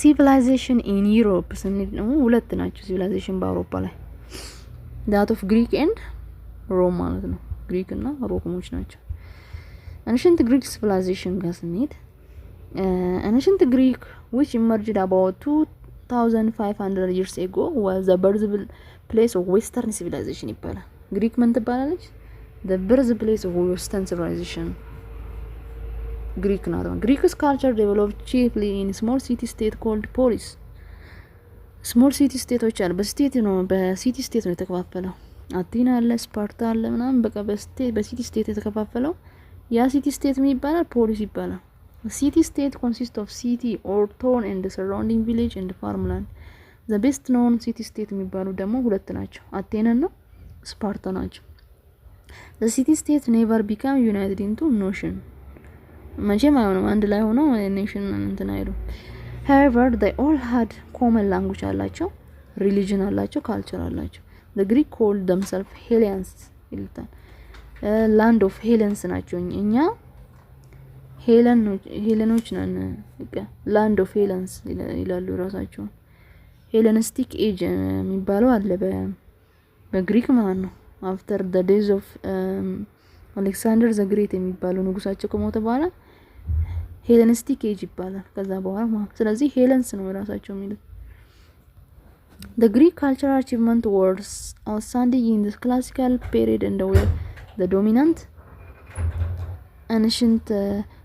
ሲቪላይዜሽን ኢን ዩሮፕ ስንል ነው ሁለት ናቸው ሲቪላይዜሽን በአውሮፓ ላይ that of Greek and Rome ማለት ነው። ግሪክ እና ሮሞች ናቸው። ancient Greek civilization ጋር ስንሄድ ancient Greek which emerged about 2500 years ago was the birthplace of western civilization ይባላል። ግሪክ ምን ትባላለች? the birthplace of western civilization ግሪክ ናት። Greek's culture developed chiefly in small city state called polis. ስሞል ሲቲ ስቴቶች አሉ። በሲቲ ስቴት ነው የተከፋፈለው። አቴና አለ፣ ስፓርታ አለ ምናምን በቃ በሲቲ ስቴት የተከፋፈለው ያ ሲቲ ስቴት ምን ይባላል? ፖሊስ ይባላል። ሲቲ ስቴት ኮንሲስት ኦፍ ሲቲ ኦር ታውን ኤንድ ሰራውንዲንግ ቪሌጅ ኤንድ ፋርምላንድ። ዘ ቤስት ኖን ሲቲ ስቴት የሚባሉ ደግሞ ሁለት ናቸው፣ አቴና እና ስፓርታ ናቸው። ዘ ሲቲ ስቴት ኔቨር ቢካም ዩናይትድ ኢንቱ ኔሽን። መቼም አይሆንም አንድ ላይ ሆነው ኔሽን እንትን አይሉ። however they all had common language አላቸው፣ religion አላቸው፣ culture አላቸው። the Greek called themselves Hellenes ይሉታል። land of Hellenes ናቸው። እኛ ሄለኖች ነን፣ land of Hellenes ይላሉ ራሳቸው። ሄለኒስቲክ ኤጅ የሚባለው አለ በግሪክ ማለት ነው። after the days of Alexander the Great የሚባለው ንጉሳቸው ከሞተ በኋላ ሄለኒስቲክ ኤጅ ይባላል ከዛ በኋላ ማለት። ስለዚህ ሄለንስ ነው ራሳቸው የሚሉት። the Greek cultural achievement was outstanding in the classical period and were the dominant ancient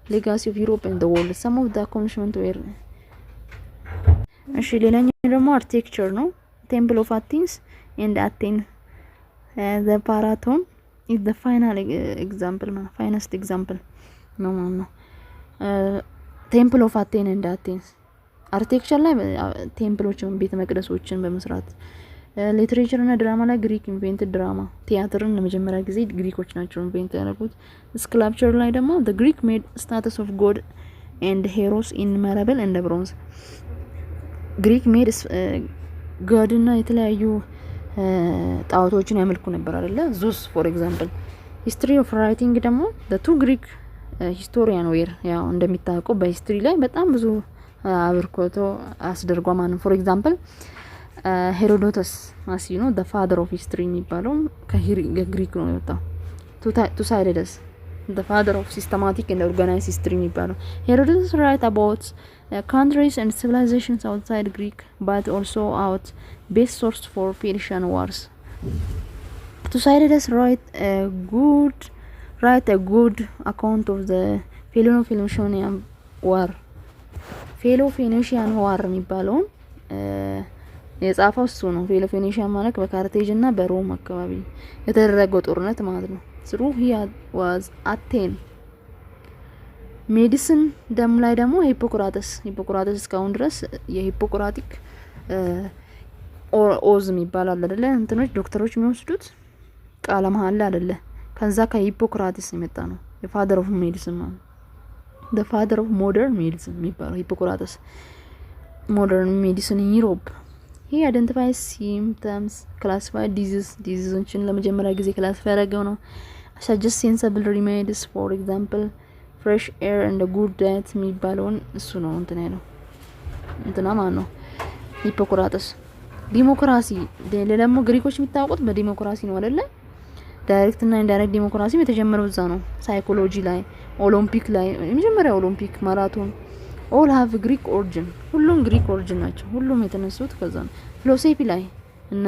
legacy of Europe and the world. some of the accomplishments were እሺ ሌላኛው ደግሞ አርኪቴክቸር ነው። temple of Athens and Athens the Parthenon is the finest example ነው ማለት ነው። ቴምፕል ኦፍ አቴን ኤንድ አቴንስ አርኪቴክቸር ላይ ቴምፕሎችን ቤተ መቅደሶችን በመስራት ሊትሬቸር እና ድራማ ላይ ግሪክ ኢንቨንትድ ድራማ ቲያትርን ለመጀመሪያ ጊዜ ግሪኮች ናቸው ኢንቨንት ያደረጉት። ስክላፕቸር ላይ ደግሞ the Greek made statues of god and heroes in marble and bronze። ግሪክ ሜድ god እና የተለያዩ ጣዖቶችን ያመልኩ ነበር አይደለ? ዙስ ፎር ኤግዛምፕል። ሂስትሪ ኦፍ ራይቲንግ ደግሞ the two Greek ሂስቶሪያን ዌር ያው እንደሚታወቀው በሂስትሪ ላይ በጣም ብዙ አበርክቶ አስደርጓ ማለት። ፎር ኤግዛምፕል ሄሮዶተስ ማሲኖ the father of history የሚባለው ከግሪክ ነው የወጣው። ቱሳይዲደስ the father of systematic and organized history የሚባለው። ሄሮዶተስ write about countries and civilizations outside Greek but also out best source for Persian wars. Tusaididus write a good account of the Peloponnesian war. Peloponnesian war የሚባለው የጻፈው እሱ ነው። ፔሎፖኔሺያን ማለት በካርቴጅ እና በሮም አካባቢ የተደረገው ጦርነት ማለት ነው። through he was Athens ሜዲሲን ደም ላይ ደግሞ ሂፖክራተስ እስካሁን ድረስ የሂፖክራቲክ ኦዝ የሚባል አለ አይደለ? እንትኖች ዶክተሮች የሚወስዱት ቃለ መሐላ አይደለ? ከዛ ከሂፖክራተስ የመጣ ነው። የፋደር ኦፍ ሜዲሲን ማለት the father of modern medicine የሚባለው ሂፖክራተስ modern medicine in Europe. he identifies symptoms, classified diseases ለመጀመሪያ ጊዜ ክላሲፋይ ያደረገው ነው። suggest sensible remedies, for example fresh air and a good diet የሚባለውን እሱ ነው እንትን ያለው እንትና ማለት ነው ሂፖክራተስ። ዲሞክራሲ ደግሞ ግሪኮች የሚታወቁት በዲሞክራሲ ነው አይደለ? ዳይሬክት እና ኢንዳይሬክት ዲሞክራሲ የተጀመረው እዛ ነው። ሳይኮሎጂ ላይ፣ ኦሎምፒክ ላይ የመጀመሪያ ኦሎምፒክ ማራቶን all have Greek origin ሁሉም ግሪክ ኦሪጂን ናቸው። ሁሉም የተነሱት ከዛ ነው። ፊሎሶፊ ላይ እና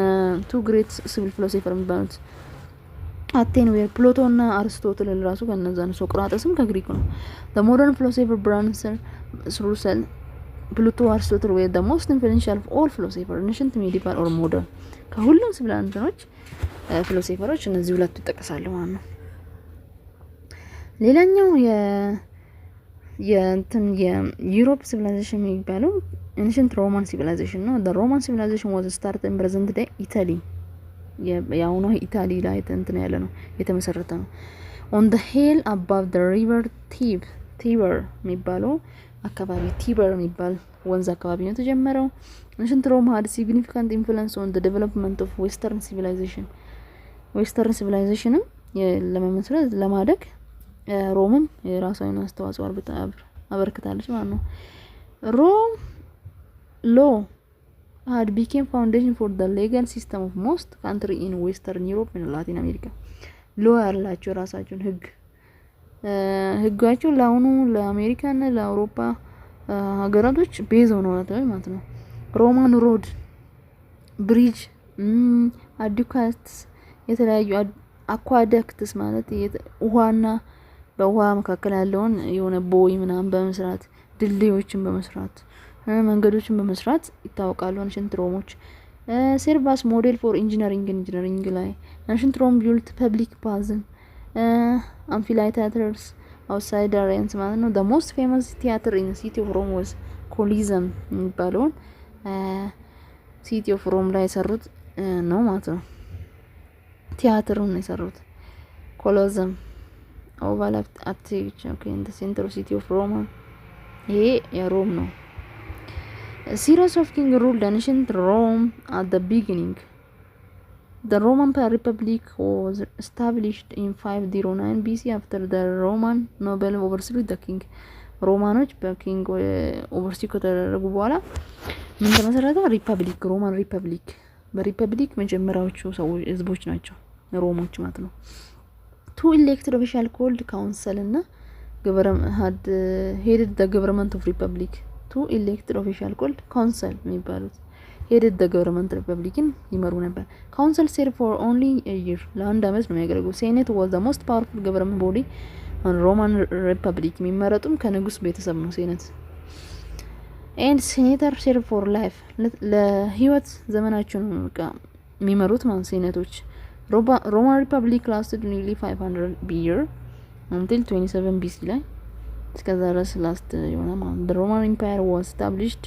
two great civil philosophers የሚባሉት አቴን ወይ ፕሎቶ እና አርስቶትል ራሱ ከነዛ ነው። ሶቅራጥስም ከግሪክ ነው። the modern philosopher ብራንሰን ሩሰል ፕሉቶ አርስቶትል ወይ the most influential of all philosophers ancient medieval or modern ከሁሉም ሲቪላንቶች ፊሎሶፈሮች እነዚህ ሁለቱ ይጠቀሳሉ ማለት ነው። ሌላኛው የዩሮፕ ሲቪላይዜሽን የሚባለው ancient Roman civilization ነው። the Roman civilization was started in present day Italy ያውኑ ኢታሊ ላይ እንትን ያለ ነው የተመሰረተ ነው። on the hill above the river Tiber የሚባለው አካባቢ ቲበር የሚባል ወንዝ አካባቢ ነው የተጀመረው። ancient Rome had significant influence on the development of western civilization ለመመስረት ለማደግ ሮምም የራሷን አስተዋጽኦ አበርክታለች ማለት ነው። ሮም law had became foundation for the legal system of most country in Western Europe and Latin America. law ያላቸው ራሳቸውን ህጋቸው ለአሁኑ ለአሜሪካ እና ለአውሮፓ ሀገራቶች ቤዝ ሆነው ማለት ነው። ሮማን ሮድ ብሪጅ፣ አዱካትስ የተለያዩ አኳዳክትስ ማለት ውሃና በውሃ መካከል ያለውን የሆነ ቦይ ምናምን በመስራት ድልድዮችን በመስራት መንገዶችን በመስራት ይታወቃሉ አንሽንት ሮሞች። ሴርቫስ ሞዴል ፎር ኢንጂነሪንግ ላይ አንሽንት ሮም ቢልት ፐብሊክ ፓዝን አምፊላይቴተርስ አውትሳይድ አሬንስ ማለት ነው። the most famous theater in the city of Rome was ኮሊዘም የሚባለውን ሲቲ ኦፍ ሮም ላይ የሰሩት ነው ማለት ነው። ቲያትሩን ነው የሰሩት። ኮሎዘም ኦቫል አትሪች ኦኬ ኢን ዘ ሴንተር ኦፍ ሲቲ ኦፍ ሮም ይሄ የሮም ነው። series of king ruled ancient Rome at the beginning. The Roman Republic was established in 509 BC after the Roman noble overthrew the king. ሮማኖች በኪንግ ኦቨርሲ ከተደረጉ በኋላ ምን ተመሰረተ? ሪፐብሊክ፣ ሮማን ሪፐብሊክ። በሪፐብሊክ መጀመሪያዎቹ ሰዎች ህዝቦች ናቸው ሮሞች ማለት ነው። ቱ ኢሌክትድ ኦፊሻል ኮልድ ካውንስል እና had headed the government of republic. ቱ ኢሌክትድ ኦፊሻል ኮልድ ካውንስል የሚባሉት headed the government ሪፐብሊክን ይመሩ ነበር። ካውንስል served for only a year ለአንድ አመት ነው የሚያገለግለው። ሴኔት was the most powerful government body ሮማን ሪፐብሊክ የሚመረጡም ከንጉስ ቤተሰብ ነው ሴኔት። ኤንድ ሴኔተር serve for life ለህይወት ዘመናቸው ነው የሚመሩት ማለት ሴኔቶች። ሮማን ሪፐብሊክ lasted nearly 500 years until 27 BC ላይ እስከዛ ድረስ ላስት የሆነ ማለት። the Roman Empire was established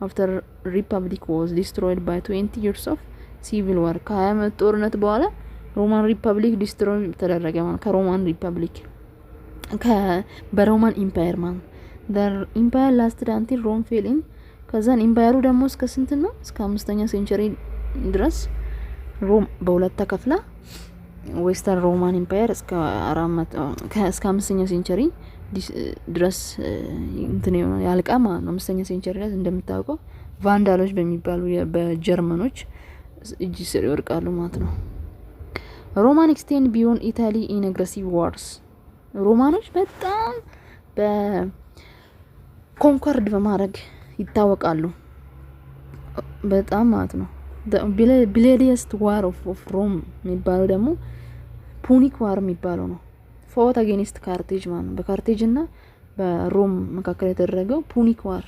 after republic was destroyed by 20 years of civil war ከ20 ዓመት ጦርነት በኋላ ሮማን ሪፐብሊክ ዲስትሮይ ተደረገ ማለት ከሮማን ሪፐብሊክ በሮማን ኢምፓየር ማለት the empire lasted until Rome fell in ከዛን ኢምፓየሩ ደግሞ እስከ ስንት ነው? እስከ 5ኛ ሴንቸሪ ድረስ ሮም በሁለት ተከፍላ ዌስተርን ሮማን ኢምፓየር እስከ 5ኛ ሴንቸሪ ድረስ እንትን ያልቃ ማለት ነው። 5ኛ ሴንቸሪ ላይ እንደምታውቀው ቫንዳሎች በሚባሉ በጀርመኖች እጅ ስር ይወርቃሉ ማለት ነው። ሮማን ኤክስቴንድ ቢዮንድ ኢታሊ ኢን አግሬሲቭ ዋርስ ሮማኖች በጣም በኮንኮርድ በማድረግ ይታወቃሉ በጣም ማለት ነው። ብሌዲየስት ዋር ኦፍ ሮም የሚባለው ደግሞ ፑኒክ ዋር የሚባለው ነው። ፎት አጌንስት ካርቴጅ ማለት ነው። በካርቴጅ እና በሮም መካከል የተደረገው ፑኒክ ዋር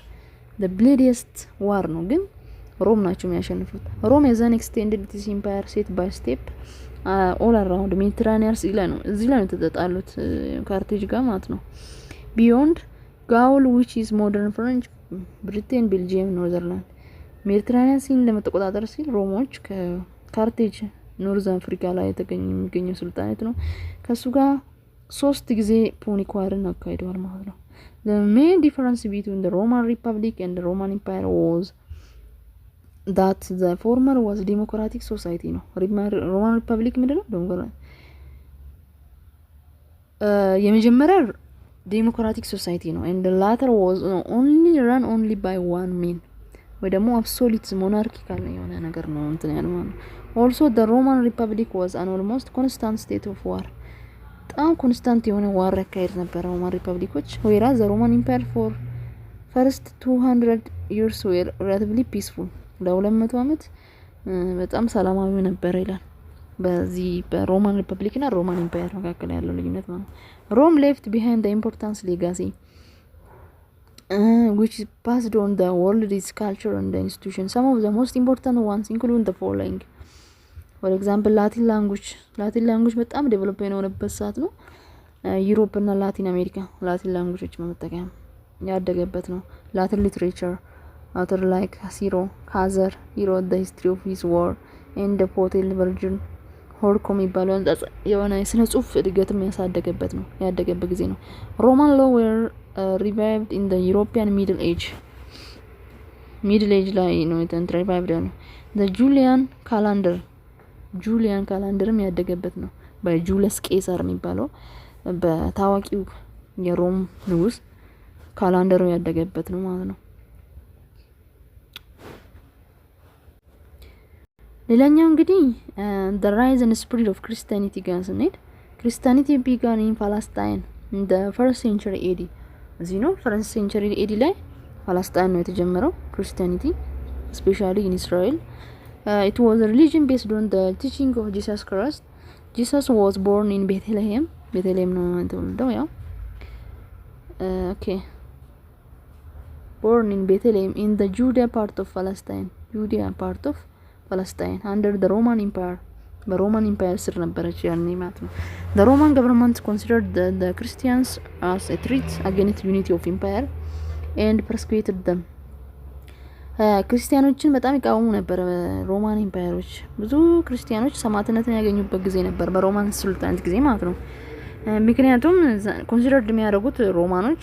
the bloodiest war ነው። ግን ሮም ናቸው የሚያሸንፉት። ሮም የዘን ኤክስቴንድድ ዲስ ኢምፓየር ሴት ባይ ስቴፕ ኦል አራውንድ ሜዲትራኒያን ሲ ላይ ነው። እዚህ ላይ ነው የተጣሉት ካርቴጅ ጋር ማለት ነው። ቢዮንድ ጋውል which is modern French, ብሪቴን፣ ቤልጂየም፣ ኖርዘርላንድ ሜዲትራኒያን ሲን ለመቆጣጠር ሲል ሮሞች ከካርቴጅ ኖርዝ አፍሪካ ላይ የሚገኘው ሱልጣኔት ነው ከሱ ጋር 3 ጊዜ ፑኒክ ዋርን አካሂደዋል ማለት ነው። the main difference between the Roman Republic and the Roman Empire was that the former was democratic society ነው። ሮማን ሪፐብሊክ ምንድነው? የመጀመሪያው ዴሞክራቲክ ሶሳይቲ ነው and the latter was only by one man ወይ ደግሞ አብሶሉት ሞናርኪካል የሆነ ነገር ነው እንትን ያለው ማለት ነው። also the Roman Republic was an almost constant state of war በጣም ኮንስታንት የሆነ ዋር ያካሄድ ነበር ሮማን ሪፐብሊኮች። whereas the Roman Empire for first 200 years were relatively peaceful ለ200 ዓመት በጣም ሰላማዊ ነበር ይላል። በዚህ በሮማን ሪፐብሊክ እና ሮማን ኢምፓየር መካከል ያለው ልዩነት ማለት ሮም left behind the important legacy which is passed on the world's culture and the institutions. Some of the most important ones include the following. For example, ላቲን ላንጉጅ በጣም ዴቨሎፕ የሆነበት ሰዓት ነው። ዩሮፕ እና ላቲን አሜሪካ ላቲን ላንጉጆች በመጠቀም ያደገበት ነው። ላቲን ሊትሬቸር author like Cicero, Caesar, he wrote the history of his war and the Potel Virgin ሆርኮ የሚባለው የሆነ የስነ ጽሁፍ እድገትም ያሳደገበት ነው ያደገበት ጊዜ ነው። ሮማን law were revived in the European Middle Age ላይ ነው ሪቫይቭድ ነው። the Julian ካላንደርም ያደገበት ነው። በጁሊየስ ቄሳር የሚባለው በታዋቂው የሮም ንጉስ ካላንደሩ ያደገበት ነው ማለት ነው። ሌላኛው እንግዲህ the rise and spread of Christianity ጋር ስንሄድ Christianity began in Palestine in the 1st century AD እዚህ ነው 1st century AD ላይ ፓለስታይን ነው የተጀመረው ክርስቲያኒቲ especially in Israel. It was a religion based on the teaching of Jesus Christ. Jesus was born in Bethlehem. Bethlehem ነው የተወለደው ያው okay. Born in Bethlehem in the Judea part of Palestine. Judea part of Palestine under the Roman Empire. በሮማን ኢምፓየር ስር ነበረች ያኔ ማለት ነው። the Roman government considered the Christians as a threat against unity of empire and persecuted them. ክርስቲያኖችን በጣም ይቃወሙ ነበር ሮማን ኢምፓየሮች። ብዙ ክርስቲያኖች ሰማዕትነትን ያገኙበት ጊዜ ነበር በሮማን ሱልጣናት ጊዜ ማለት ነው። ምክንያቱም ኮንሲደርድ የሚያደርጉት ሮማኖች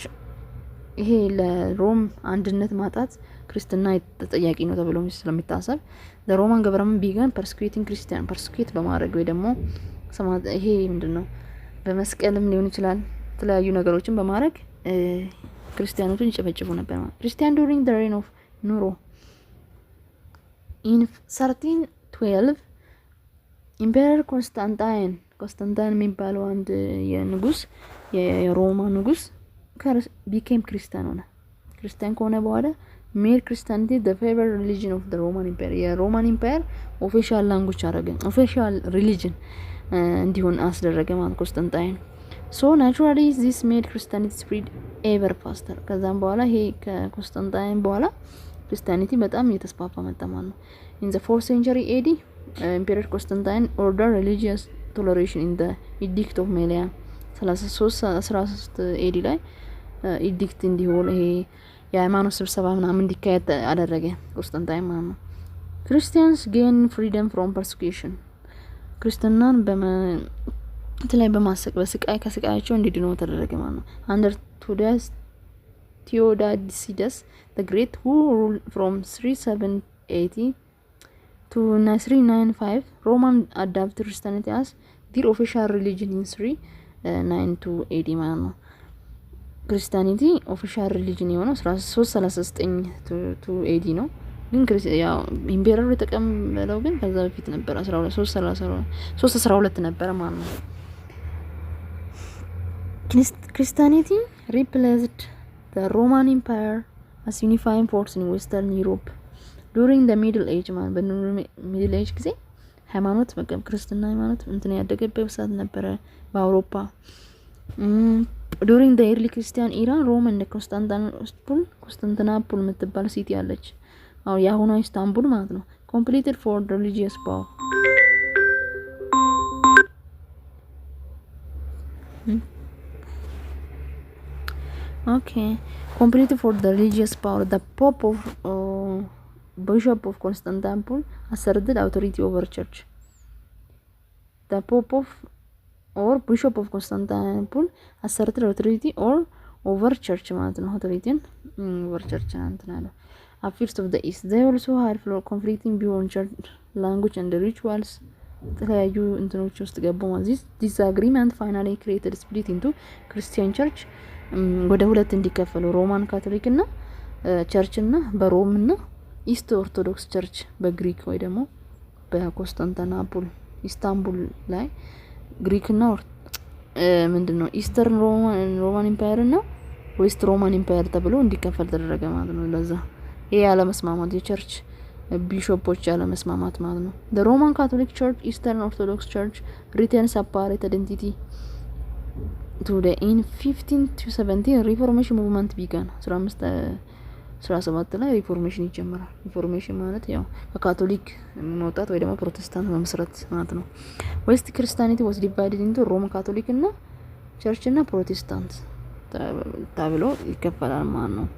ይሄ ለሮም አንድነት ማጣት ክርስትና ተጠያቂ ነው ተብሎ ስለሚታሰብ the Roman government began persecuting Christian persecute በማድረግ ወይ ደግሞ ይሄ ምንድነው በመስቀልም ሊሆን ይችላል የተለያዩ ነገሮችን በማድረግ ክርስቲያኖችን ይጨፈጭፉ ነበር ማለት ክርስቲያን during the reign of Nero in 1312 Emperor Constantine የሚባለው አንድ የንጉስ የሮማ ንጉስ became Christian ሆነ ክርስቲያን ከሆነ በኋላ made Christianity the favorite religion of the Roman Empire. የሮማን ኢምፓየር ኦፊሻል ላንጉዌጅ አደረገ ኦፊሻል ሪሊጅን እንዲሆን አስደረገ ማለት ኮንስታንታይን። so naturally this made Christianity spread ever faster. ከዛም በኋላ ይሄ ከኮንስታንታይን በኋላ ክርስቲያኒቲ በጣም እየተስፋፋ መጣ ማለት ነው። in the 4th century AD Emperor Constantine ordered religious toleration in the Edict of Melian 13 AD ላይ ኢዲክት እንዲሆን ይሄ የሃይማኖት ስብሰባ ምናምን እንዲካሄድ አደረገ ኮንስታንታይን ማለት ነው። ክርስቲያንስ gain freedom from persecution ክርስትናን በተለይ በስቃይ ከስቃያቸው እንዲድኑ ተደረገ ማለት ነው። under Theodosius the Great who ruled from 380 to 395 Roman adopted Christianity as their official religion in 392 AD ማለት ነው። ክርስቲያኒቲ ኦፊሻል ሪሊጅን የሆነው 1339 ቱ ኤዲ ነው። ግን ያው ኢምፔረሩ የተቀበለው ግን ከዛ በፊት ነበር 312 ነበር ማለት ነው። ክርስቲያኒቲ replaced the Roman Empire as unifying force in Western Europe during the Middle Age ማለት በሚድል ኤጅ ጊዜ ሃይማኖት ክርስትና ሃይማኖት እንትን ያደገበት ሰዓት ነበረ በአውሮፓ። during the early Christian era Rome and Constantinople የምትባል ሲቲ አለች አው ያሁኑ ኢስታንቡል ማለት ነው completed for the religious power okay completed for the religious power the Pope of Bishop of Constantinople asserted authority over church. The Pope of or Bishop of Constantinople asserted authority or over church ማለት ነው authority over church እንትናለ affairs of the east they also had conflicting view on church language and rituals ተለያዩ እንትኖች ውስጥ ገቡ ማለት disagreement finally created split into Christian church ወደ ሁለት እንዲከፈሉ ሮማን ካቶሊክ እና ቸርች እና በሮም እና ኢስት ኦርቶዶክስ ቸርች በግሪክ ወይ ደግሞ በኮንስታንቲኖፕል ኢስታንቡል ላይ ግሪክ እና ምንድነው ኢስተርን ሮማን ኢምፓየር እና ዌስት ሮማን ኢምፓየር ተብሎ እንዲከፈል ተደረገ ማለት ነው። ለዛ ይሄ ያለ መስማማት የቸርች ቢሾፖች ያለ መስማማት ማለት ነው። the Roman Catholic Church Eastern Orthodox Church retained separate identity to the in 1517 Reformation movement began 17 ላይ ሪፎርሜሽን ይጀምራል። ሪፎርሜሽን ማለት ያው ከካቶሊክ መውጣት ወይ ደግሞ ፕሮቴስታንት መመስረት ማለት ነው። ዌስት ክርስቲያኒቲ was divided into ሮም ካቶሊክ እና ቸርች እና ፕሮቴስታንት ተብሎ ይከፈላል ማለት ነው።